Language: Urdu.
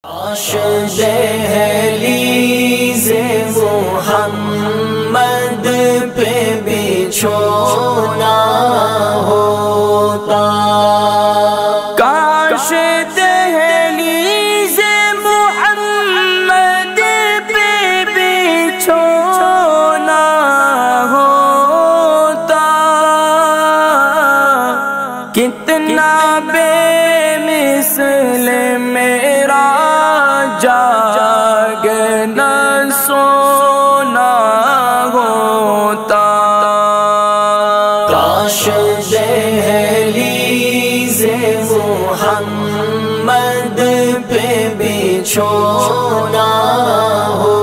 کاش دہلیز محمد پہ بچھونا ہوتا، کاش دہلیز محمد پہ بچھونا ہوتا، کتنا بے مثل میرا جاگنا سونا ہوتا، کاش دہلیز محمد پہ بچھونا ہو